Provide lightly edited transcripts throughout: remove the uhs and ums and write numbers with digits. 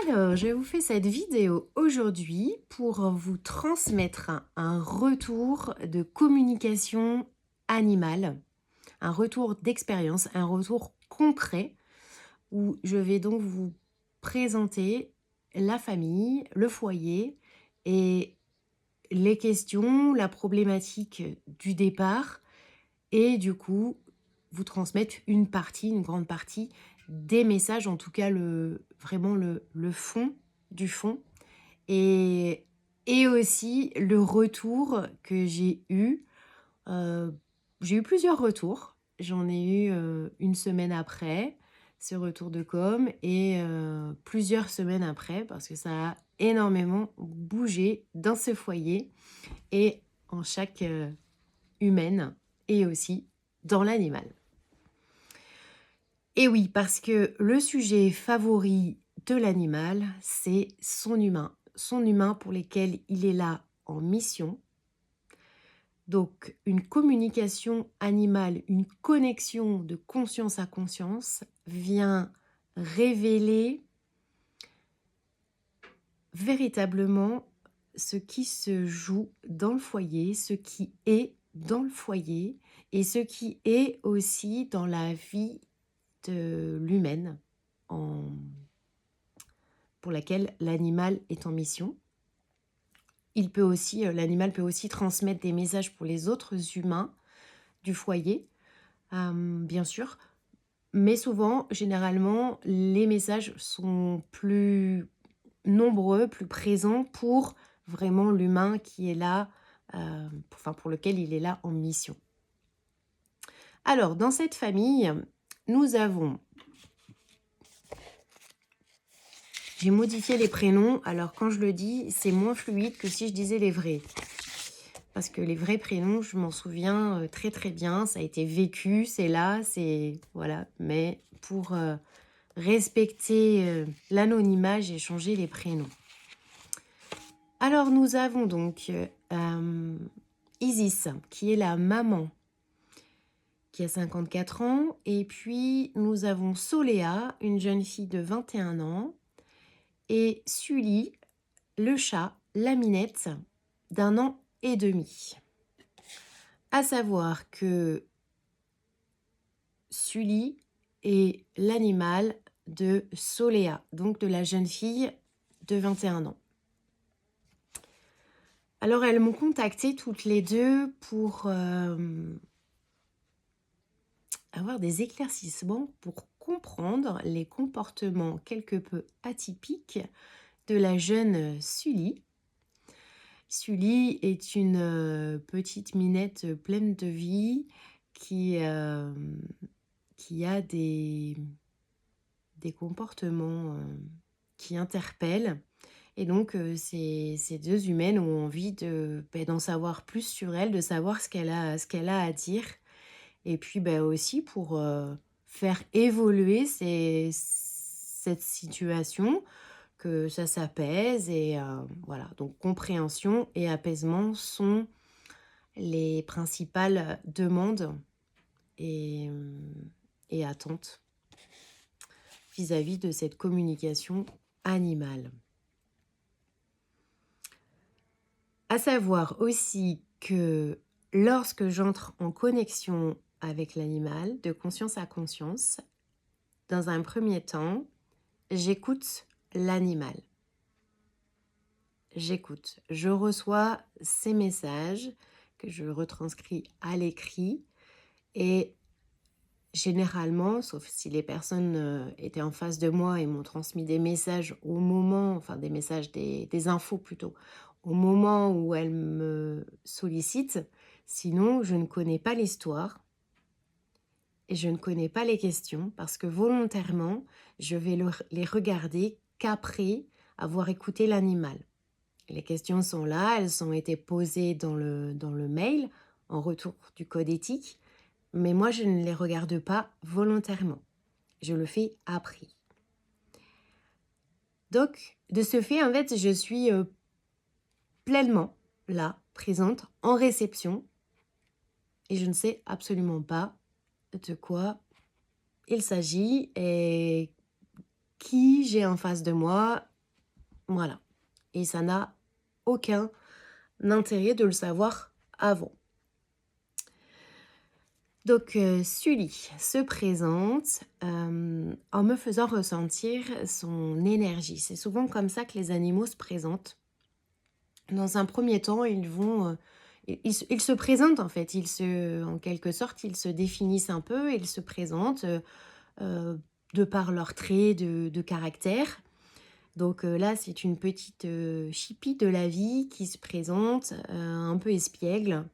Alors, je vous fais cette vidéo aujourd'hui pour vous transmettre un retour de communication animale, un retour d'expérience, un retour concret où je vais donc vous présenter la famille, le foyer et les questions, la problématique du départ et du coup vous transmettre une partie, une grande partie des messages, en tout cas vraiment le fond du fond et, et aussi le retour que j'ai eu. euh, j'ai eu plusieurs retours. J'en ai eu une semaine après ce retour de com et plusieurs semaines après parce que ça a énormément bougé dans ce foyer et en chaque humaine et aussi dans l'animal. Et oui, parce que le sujet favori de l'animal, c'est son humain pour lequel il est là en mission. Donc une communication animale, une connexion de conscience à conscience vient révéler véritablement ce qui se joue dans le foyer, ce qui est dans le foyer et ce qui est aussi dans la vie de l'humaine pour laquelle l'animal est en mission. L'animal peut aussi transmettre des messages pour les autres humains du foyer, bien sûr. Mais souvent, généralement, les messages sont plus nombreux, plus présents pour vraiment l'humain qui est là, pour lequel il est là en mission. Alors, dans cette famille, nous avons... J'ai modifié les prénoms, alors quand je le dis, c'est moins fluide que si je disais les vrais. Parce que les vrais prénoms, je m'en souviens très très bien, ça a été vécu, c'est là, c'est... Voilà, mais pour respecter l'anonymat, j'ai changé les prénoms. Alors nous avons donc Isis, qui est la maman, qui a 54 ans. Et puis nous avons Soléa, une jeune fille de 21 ans. Et Sully, le chat, la minette, d'1 an et demi. À savoir que Sully est l'animal de Soléa, donc de la jeune fille de 21 ans. Alors elles m'ont contactée toutes les deux pour avoir des éclaircissements, pour comprendre les comportements quelque peu atypiques de la jeune Sully. Sully est une petite minette pleine de vie qui a des comportements qui interpellent. Et donc, ces deux humaines ont envie d'en savoir plus sur elle, de savoir ce qu'elle a à dire. Et puis aussi pour faire évoluer cette situation, que ça s'apaise. Et voilà, donc compréhension et apaisement sont les principales demandes et attentes vis-à-vis de cette communication animale. À savoir aussi que lorsque j'entre en connexion avec l'animal, de conscience à conscience, dans un premier temps, j'écoute l'animal. J'écoute. Je reçois ces messages que je retranscris à l'écrit et généralement, sauf si les personnes étaient en face de moi et m'ont transmis des messages au moment, enfin des messages, des infos plutôt, au moment où elles me sollicitent. Sinon, je ne connais pas l'histoire et je ne connais pas les questions parce que volontairement, je vais les regarder qu'après avoir écouté l'animal. Les questions sont là, elles ont été posées dans le mail en retour du code éthique. Mais moi, je ne les regarde pas volontairement. Je le fais après. Donc, de ce fait, en fait, je suis pleinement là, présente, en réception. Et je ne sais absolument pas de quoi il s'agit et qui j'ai en face de moi Voilà. Et ça n'a aucun intérêt de le savoir avant. Donc, Sully se présente en me faisant ressentir son énergie. C'est souvent comme ça que les animaux se présentent. Dans un premier temps, ils se présentent en fait. En quelque sorte, ils se définissent un peu, ils se présentent de par leurs traits de caractère. Donc là, c'est une petite chipie de la vie qui se présente, un peu espiègle.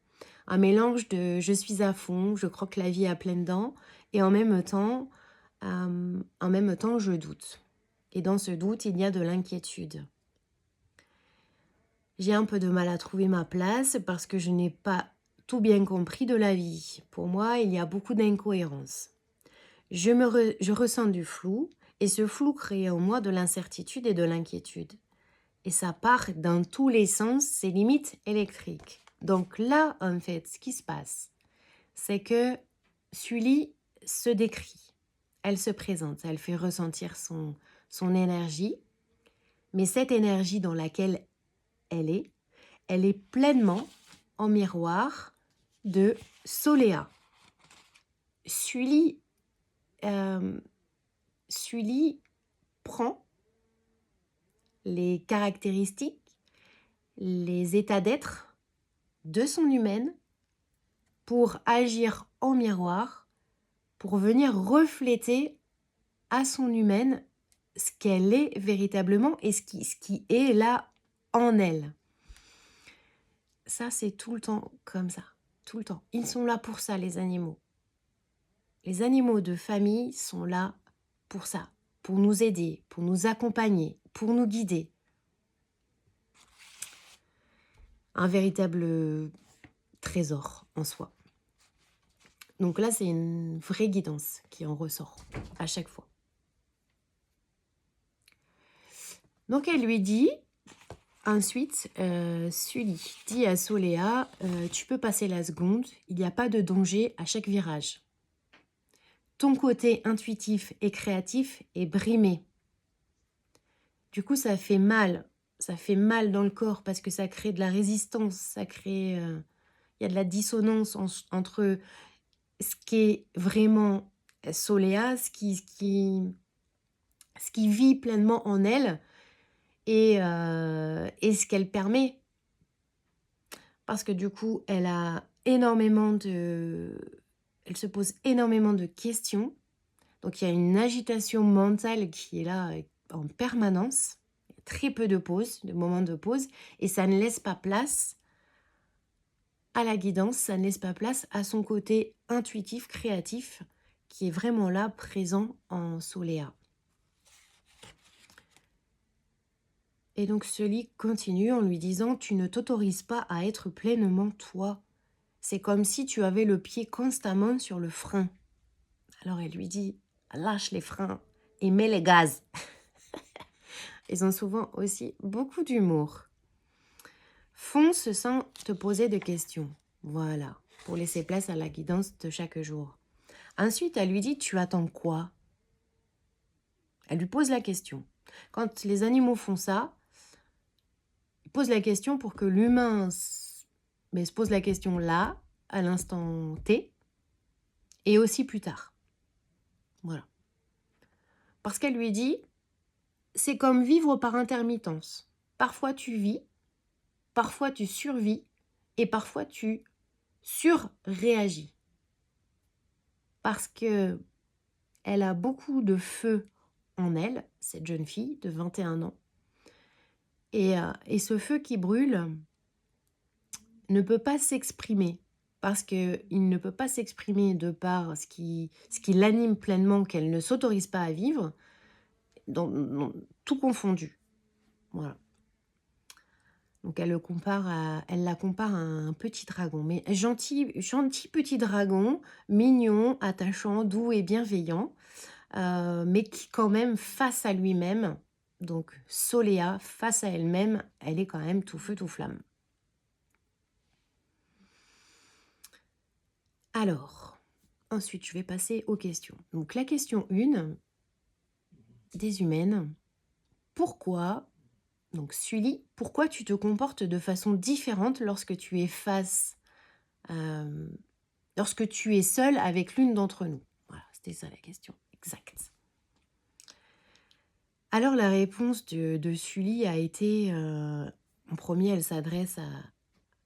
Un mélange de je suis à fond, je crois que la vie a pleines dents, et en même temps, je doute. Et dans ce doute, il y a de l'inquiétude. J'ai un peu de mal à trouver ma place parce que je n'ai pas tout bien compris de la vie. Pour moi, il y a beaucoup d'incohérences. Je ressens du flou, et ce flou crée en moi de l'incertitude et de l'inquiétude. Et ça part dans tous les sens, c'est limite électrique. Donc là, en fait, ce qui se passe, c'est que Sully se décrit. Elle se présente, elle fait ressentir son énergie. Mais cette énergie dans laquelle elle est pleinement en miroir de Soléa. Sully prend les caractéristiques, les états d'être de son humaine pour agir en miroir, pour venir refléter à son humaine ce qu'elle est véritablement et ce qui est là en elle. Ça, c'est tout le temps comme ça, tout le temps. Ils sont là pour ça, les animaux. Les animaux de famille sont là pour ça, pour nous aider, pour nous accompagner, pour nous guider. Un véritable trésor en soi. Donc là, c'est une vraie guidance qui en ressort à chaque fois. Donc elle lui dit, ensuite, Sully dit à Soléa, tu peux passer la seconde, il n'y a pas de danger à chaque virage. Ton côté intuitif et créatif est brimé. Du coup, ça fait mal dans le corps parce que ça crée de la résistance, ça crée... il y a de la dissonance entre ce qui est vraiment Soléa, ce qui vit pleinement en elle et ce qu'elle permet. Parce que du coup, elle se pose énormément de questions. Donc il y a une agitation mentale qui est là en permanence. Très peu de pauses, de moments de pause. Et ça ne laisse pas place à la guidance, ça ne laisse pas place à son côté intuitif, créatif, qui est vraiment là, présent en Soléa. Et donc Sully continue en lui disant « Tu ne t'autorises pas à être pleinement toi. C'est comme si tu avais le pied constamment sur le frein. » Alors elle lui dit « Lâche les freins et mets les gaz. » Ils ont souvent aussi beaucoup d'humour. Fonce sans te poser de questions. Voilà, pour laisser place à la guidance de chaque jour. Ensuite, elle lui dit « Tu attends quoi ?» Elle lui pose la question. Quand les animaux font ça, ils posent la question pour que l'humain se pose la question là, à l'instant T, et aussi plus tard. Voilà. Parce qu'elle lui dit « C'est comme vivre par intermittence. Parfois tu vis, parfois tu survis, et parfois tu surréagis. » Parce que elle a beaucoup de feu en elle, cette jeune fille de 21 ans. Et ce feu qui brûle ne peut pas s'exprimer. Parce qu'il ne peut pas s'exprimer de par ce qui l'anime pleinement, qu'elle ne s'autorise pas à vivre, dans tout confondu. Voilà. Donc elle la compare à un petit dragon, mais gentil petit dragon, mignon, attachant, doux et bienveillant, mais qui quand même face à lui-même, donc Soléa face à elle-même, elle est quand même tout feu tout flamme. Alors, ensuite je vais passer aux questions. Donc la question 1 des humaines, pourquoi Donc Sully, pourquoi tu te comportes de façon différente lorsque tu es lorsque tu es seule avec l'une d'entre nous? Voilà, c'était ça la question exacte. Alors la réponse de Sully a été, en premier, elle s'adresse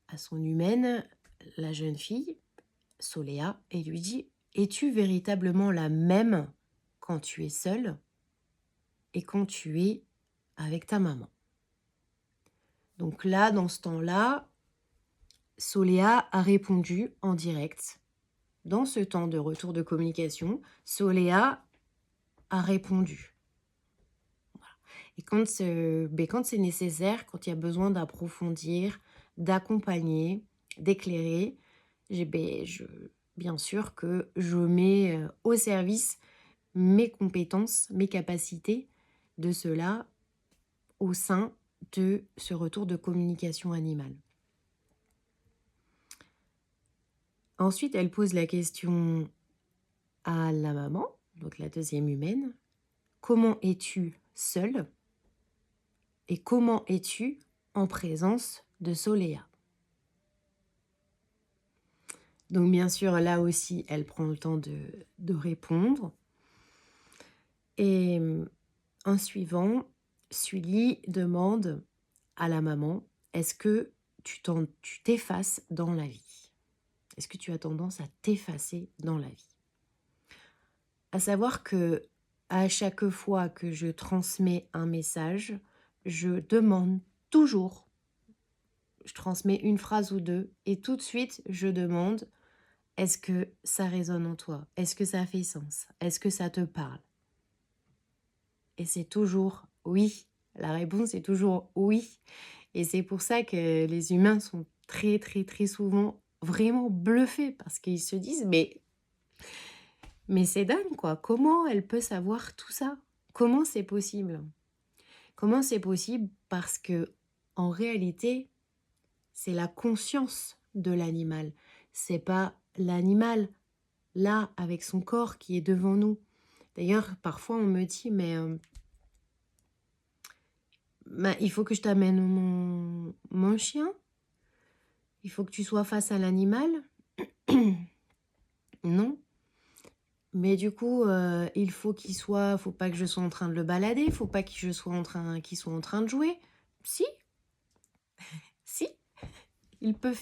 à son humaine, la jeune fille, Soléa, et lui dit: es-tu véritablement la même quand tu es seule et quand tu es avec ta maman? Donc là, dans ce temps-là, Soléa a répondu en direct. Dans ce temps de retour de communication, Soléa a répondu. Et quand c'est nécessaire, quand il y a besoin d'approfondir, d'accompagner, d'éclairer, bien sûr que je mets au service mes compétences, mes capacités de cela au sein de ce retour de communication animale. Ensuite, elle pose la question à la maman, donc la deuxième humaine. Comment es-tu seule? Et comment es-tu en présence de Soléa? Donc bien sûr, là aussi, elle prend le temps de répondre. Et en suivant, Sully demande à la maman, est-ce que tu t'effaces dans la vie? Est-ce que tu as tendance à t'effacer dans la vie? À savoir que à chaque fois que je transmets un message, je demande toujours, je transmets une phrase ou deux, et tout de suite, je demande, est-ce que ça résonne en toi? Est-ce que ça fait sens? Est-ce que ça te parle? Et c'est toujours oui. La réponse est toujours oui. Et c'est pour ça que les humains sont très, très, très souvent vraiment bluffés parce qu'ils se disent, mais c'est dingue, quoi. Comment elle peut savoir tout ça? Comment c'est possible? Comment c'est possible? Parce que, en réalité, c'est la conscience de l'animal. C'est pas l'animal, là, avec son corps qui est devant nous. D'ailleurs, parfois, on me dit, il faut que je t'amène mon chien. Il faut que tu sois face à l'animal. Non. Mais du coup, il faut faut pas que je sois en train de le balader, il faut pas qu'il soit en train de jouer. Si, si, il peut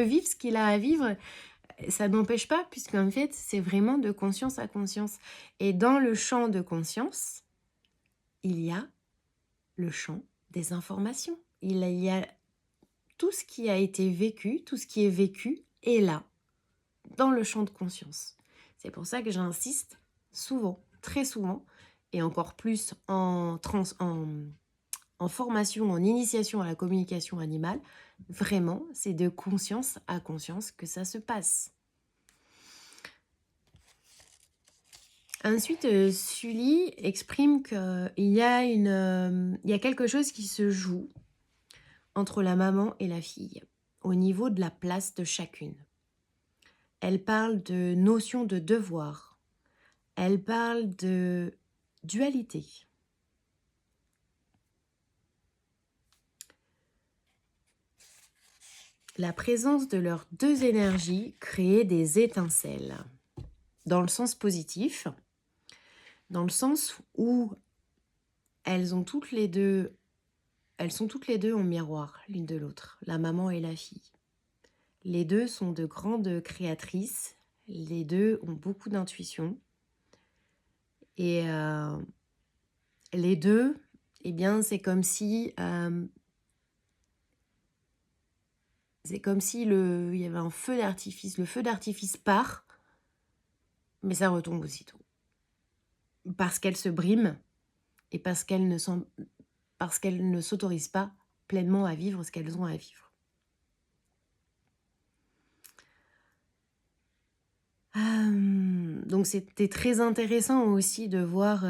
vivre ce qu'il a à vivre. Ça n'empêche pas, puisqu'en fait, c'est vraiment de conscience à conscience. Et dans le champ de conscience, il y a le champ des informations. Il y a tout ce qui a été vécu, tout ce qui est vécu est là, dans le champ de conscience. C'est pour ça que j'insiste souvent, très souvent, et encore plus en formation, en initiation à la communication animale, vraiment, c'est de conscience à conscience que ça se passe. Ensuite, Sully exprime qu'il y a quelque chose qui se joue entre la maman et la fille, au niveau de la place de chacune. Elle parle de notion de devoir. Elle parle de dualité. La présence de leurs deux énergies crée des étincelles. Dans le sens positif, dans le sens où elles sont toutes les deux en miroir l'une de l'autre, la maman et la fille. Les deux sont de grandes créatrices, les deux ont beaucoup d'intuition. Et les deux, eh bien, c'est comme si il y avait un feu d'artifice. Le feu d'artifice part, mais ça retombe aussitôt. Parce qu'elles se briment et parce qu'elles ne s'autorisent pas pleinement à vivre ce qu'elles ont à vivre. Donc c'était très intéressant aussi de voir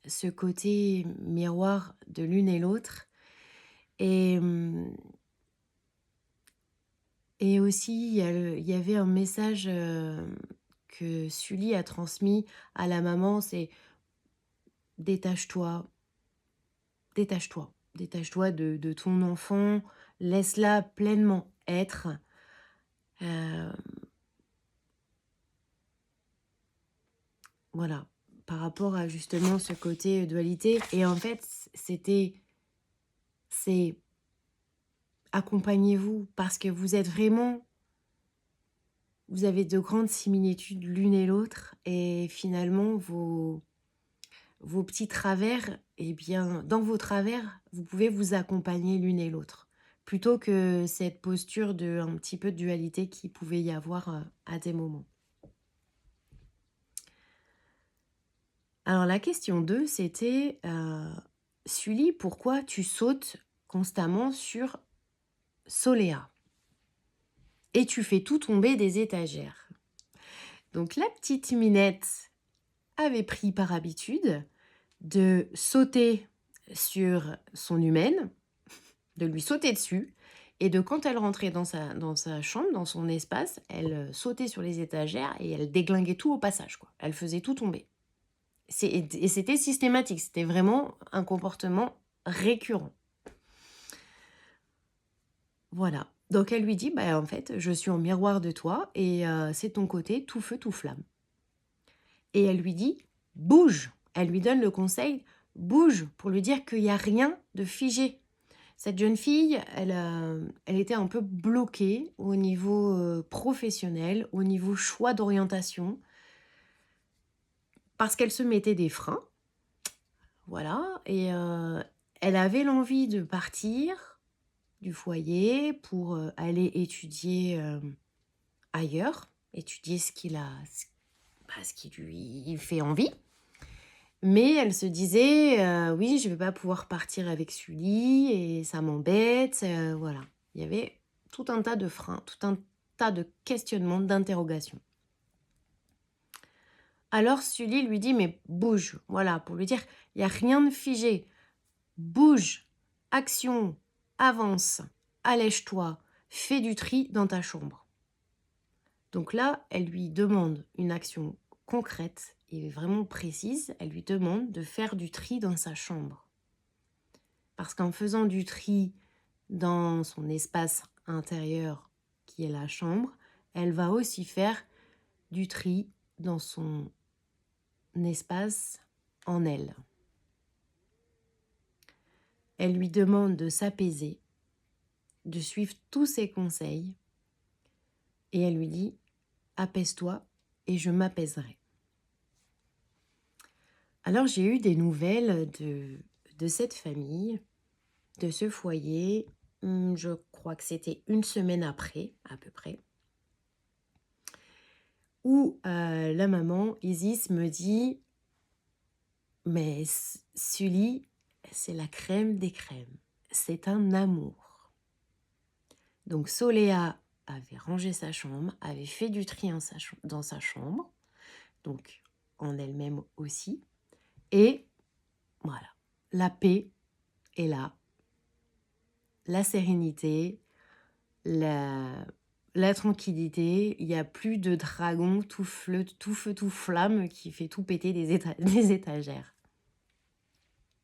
ce côté miroir de l'une et l'autre. Et aussi, il y avait un message que Sully a transmis à la maman, c'est détache-toi, détache-toi. Détache-toi de ton enfant, laisse-la pleinement être. Euh, voilà, par rapport à justement ce côté dualité. Et en fait, c'est accompagnez-vous parce que vous êtes vraiment, vous avez de grandes similitudes l'une et l'autre et finalement vos petits travers, eh bien, dans vos travers, vous pouvez vous accompagner l'une et l'autre plutôt que cette posture de un petit peu de dualité qui pouvait y avoir à des moments. Alors la question 2, c'était Sully, pourquoi tu sautes constamment sur Soléa et tu fais tout tomber des étagères? Donc la petite Minette avait pris par habitude de sauter sur son humaine, de lui sauter dessus, et de quand elle rentrait dans sa chambre, dans son espace, elle sautait sur les étagères et elle déglinguait tout au passage, quoi. Elle faisait tout tomber. Et c'était systématique, c'était vraiment un comportement récurrent. Voilà. Donc elle lui dit, bah, en fait, je suis en miroir de toi et c'est ton côté tout feu, tout flamme. Et elle lui dit, bouge. Elle lui donne le conseil, bouge, pour lui dire qu'il n'y a rien de figé. Cette jeune fille, elle était un peu bloquée au niveau professionnel, au niveau choix d'orientation, parce qu'elle se mettait des freins. Voilà. Et elle avait l'envie de partir du foyer pour aller étudier ailleurs, étudier ce qui lui fait envie. Mais elle se disait, oui, je ne vais pas pouvoir partir avec Sully et ça m'embête. Voilà. Il y avait tout un tas de freins, tout un tas de questionnements, d'interrogations. Alors Sully lui dit, mais bouge, voilà, pour lui dire, il n'y a rien de figé. Bouge, action, avance, allège-toi, fais du tri dans ta chambre. Donc là, elle lui demande une action concrète et vraiment précise. Elle lui demande de faire du tri dans sa chambre. Parce qu'en faisant du tri dans son espace intérieur, qui est la chambre, elle va aussi faire du tri dans son espace en elle. Elle lui demande de s'apaiser, de suivre tous ses conseils, et elle lui dit « Apaise-toi et je m'apaiserai ». Alors j'ai eu des nouvelles de cette famille, de ce foyer, je crois que c'était une semaine après, à peu près, où la maman, Isis, me dit « Mais Sully, c'est la crème des crèmes, c'est un amour ». Donc Soléa avait rangé sa chambre, avait fait du tri dans sa chambre, donc en elle-même aussi, et voilà, la paix est là, la sérénité, la tranquillité, il n'y a plus de dragon tout feu, tout flamme qui fait tout péter des étagères.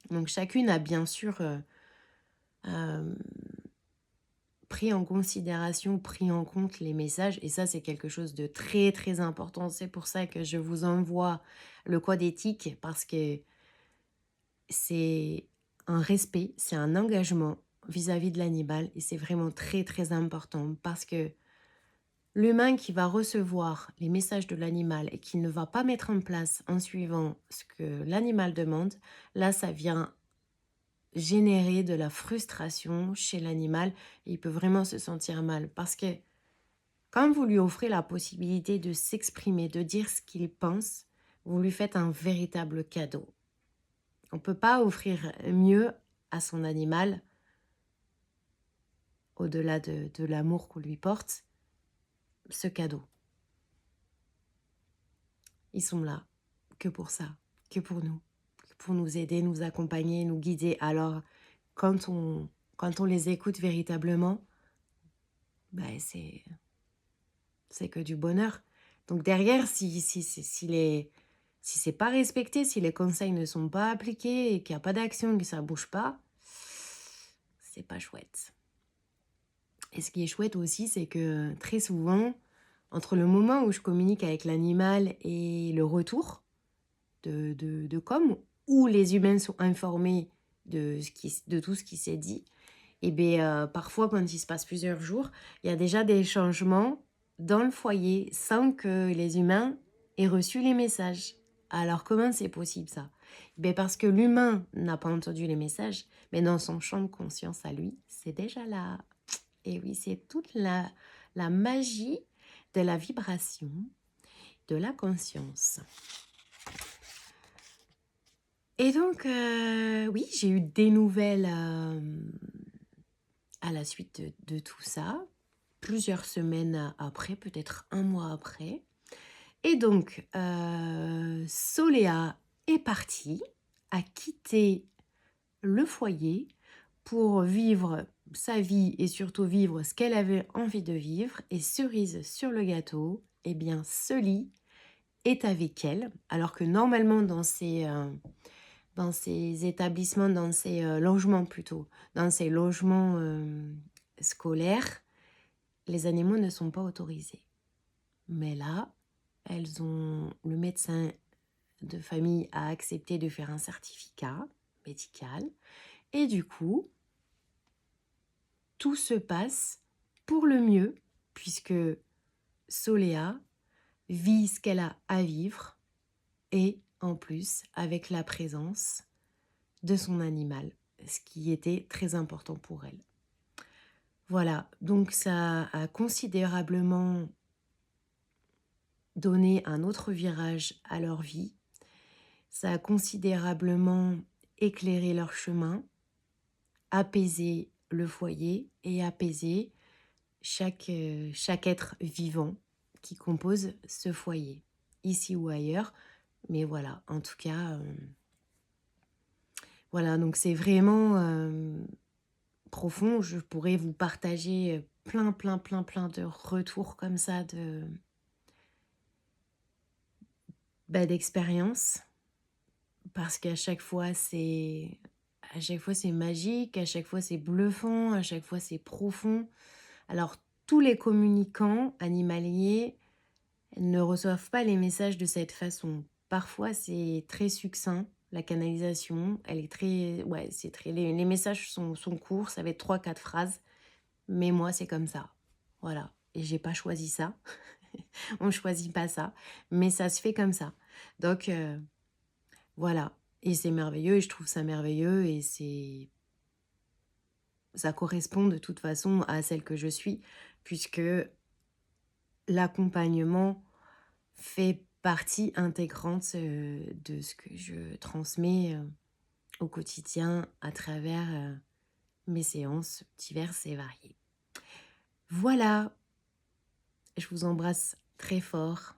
Donc chacune a bien sûr pris en considération, pris en compte les messages, et ça c'est quelque chose de très très important. C'est pour ça que je vous envoie le code éthique, parce que c'est un respect, c'est un engagement vis-à-vis de l'animal, et c'est vraiment très très important, parce que l'humain qui va recevoir les messages de l'animal et qui ne va pas mettre en place en suivant ce que l'animal demande, là ça vient générer de la frustration chez l'animal, et il peut vraiment se sentir mal, parce que quand vous lui offrez la possibilité de s'exprimer, de dire ce qu'il pense, vous lui faites un véritable cadeau. On ne peut pas offrir mieux à son animal, au-delà de l'amour qu'on lui porte, ce cadeau. Ils sont là que pour ça, que pour nous aider, nous accompagner, nous guider. Alors, quand on les écoute véritablement, ben c'est que du bonheur. Donc derrière, si c'est pas respecté, si les conseils ne sont pas appliqués et qu'il n'y a pas d'action, que ça bouge pas, c'est pas chouette. Et ce qui est chouette aussi, c'est que très souvent, entre le moment où je communique avec l'animal et le retour de com, où les humains sont informés de tout ce qui s'est dit, et bien parfois quand il se passe plusieurs jours, il y a déjà des changements dans le foyer sans que les humains aient reçu les messages. Alors comment c'est possible ça? Ben parce que l'humain n'a pas entendu les messages, mais dans son champ de conscience à lui, c'est déjà là. Et oui, c'est toute la magie de la vibration, de la conscience. Et donc, oui, j'ai eu des nouvelles à la suite de tout ça, plusieurs semaines après, peut-être un mois après. Et donc, Soléa est partie, a quitté le foyer pour vivre sa vie et surtout vivre ce qu'elle avait envie de vivre. Et cerise sur le gâteau, eh bien, Sully est avec elle, alors que normalement dans ces établissements, dans ces logements plutôt, dans ces logements scolaires, les animaux ne sont pas autorisés. Mais là, le médecin de famille a accepté de faire un certificat médical et du coup, tout se passe pour le mieux puisque Soléa vit ce qu'elle a à vivre et en plus avec la présence de son animal, ce qui était très important pour elle. Voilà, donc ça a considérablement donné un autre virage à leur vie. Ça a considérablement éclairé leur chemin, apaisé le foyer et apaisé chaque être vivant qui compose ce foyer, ici ou ailleurs. Mais voilà, en tout cas, voilà, donc c'est vraiment profond. Je pourrais vous partager plein de retours comme ça d'expériences, parce qu'à chaque fois c'est magique, à chaque fois c'est bluffant, à chaque fois c'est profond. Alors tous les communicants animaliers ne reçoivent pas les messages de cette façon. Parfois c'est très succinct, la canalisation, elle est très... Ouais, c'est très... Les messages sont courts, ça va être 3-4 phrases, mais moi c'est comme ça. Voilà, et j'ai pas choisi ça. On choisit pas ça, mais ça se fait comme ça. Donc voilà, et c'est merveilleux, et je trouve ça merveilleux, et ça correspond de toute façon à celle que je suis, puisque l'accompagnement fait partie intégrante de ce que je transmets au quotidien à travers mes séances diverses et variées. Voilà, je vous embrasse très fort